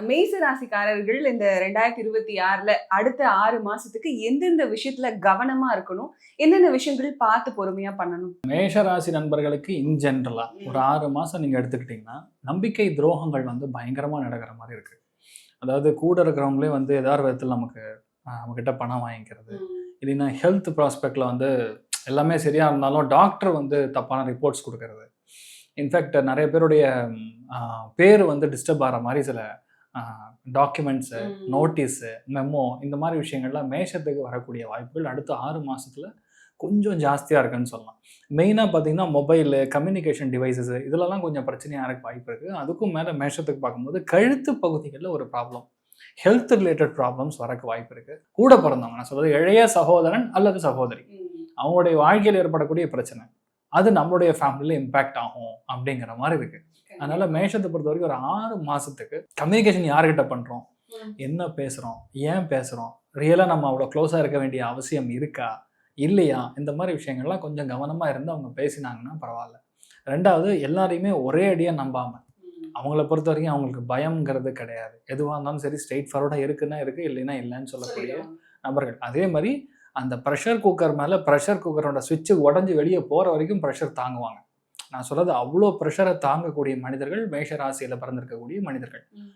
மேச ராசிக்காரர்கள் இந்த 2026ல அடுத்த 6 மாசத்துக்கு எந்தெந்த விஷயத்துல கவனமா இருக்கணும்? எந்தெந்த விஷயங்கள் பார்த்து பொறுமையா பண்ணணும்? மேஷ ராசி நண்பர்களுக்கு இன் ஜென்ரலா ஒரு 6 மாசம் நீங்க எடுத்துக்கிட்டீங்கன்னா, நம்பிக்கை துரோகங்கள் வந்து பயங்கரமா நடக்கிற மாரி இருக்கு. அதாவது கூட இருக்கிறவங்களே வந்து ஏதாவது விதத்துல நம்மகிட்ட பணம் வாங்கிக்கிறது. இல்லைன்னா ஹெல்த் ப்ராஸ்பெக்ட்ல வந்து எல்லாமே சரியா இருந்தாலும் டாக்டர் வந்து தப்பான ரிப்போர்ட்ஸ் குடுக்கறது. இன்ஃபேக்ட் நெறைய பேருடைய பேரு வந்து டிஸ்டர்ப் ஆகுற மாரி சில டாக்குமெண்ட்ஸு, நோட்டீஸு, மெமோ இந்த மாரி விஷயங்கள்லாம் மேஷத்துக்கு வரக்கூடிய வாய்ப்புகள் அடுத்த 6 மாசத்துல கொஞ்சம் ஜாஸ்தியா இருக்குன்னு சொல்லலாம். மெயினா பார்த்தீங்கன்னா, மொபைலு, கம்யூனிகேஷன் டிவைஸஸ் இதுலலாம் கொஞ்சம் பிரச்சனையா இருக்க வாய்ப்பு இருக்கு. அதுக்கும் மேல மேஷத்துக்கு பார்க்கும்போது கழுத்து பகுதிகள்ல ஒரு ப்ராப்ளம். ஹெல்த் ரிலேட்டட் ப்ராப்ளம்ஸ் வரக்கு வாய்ப்பு இருக்கு. கூட பிறந்தவங்க நான் சொல்றது இளைய சகோதரன் அல்லது சகோதரி. அவங்களுடைய வாழ்க்கையில் ஏற்படக்கூடிய பிரச்சனை. அது நம்மளுடைய ஃபேமிலியில இம்பாக்ட் ஆகும் அப்படிங்கிற மாரி இருக்கு. அதனால மேஷத்தை பொறுத்த வரைக்கும் ஒரு 6 மாசத்துக்கு கம்யூனிகேஷன் யார்கிட்ட பண்றோம்? என்ன பேசுறோம்? ஏன் பேசுறோம்? ரியலா நம்ம அவ்வளோ க்ளோஸா இருக்க வேண்டிய அவசியம் இருக்கா? இல்லையா? இந்த மாரி விஷயங்கள்லாம் கொஞ்சம் கவனமா இருந்து அவங்க பேசினாங்கன்னா பரவால்ல. 2வது எல்லாரையுமே ஒரே அடியா நம்பாம. அவங்கள பொறுத்த வரைக்கும் அவங்களுக்கு பயம்ங்கிறது கிடையாது. எதுவா இருந்தாலும் சரி ஸ்ட்ரெயிட் ஃபார்வர்டா இருக்குன்னா இருக்கு, இல்லைன்னா இல்லன்னு சொல்லக்கூடிய நபர்கள். அதே மாரி அந்த பிரஷர் குக்கர் மேல பிரஷர் குக்கரோட ஸ்விட்ச் உடைஞ்சு வெளிய போற வரைக்கும் பிரஷர் தாங்குவாங்க. நான் சொல்றது அவ்வளோ பிரஷரை தாங்கக்கூடிய மனிதர்கள் மேஷ ராசியில பிறந்திருக்கக்கூடிய மனிதர்கள்.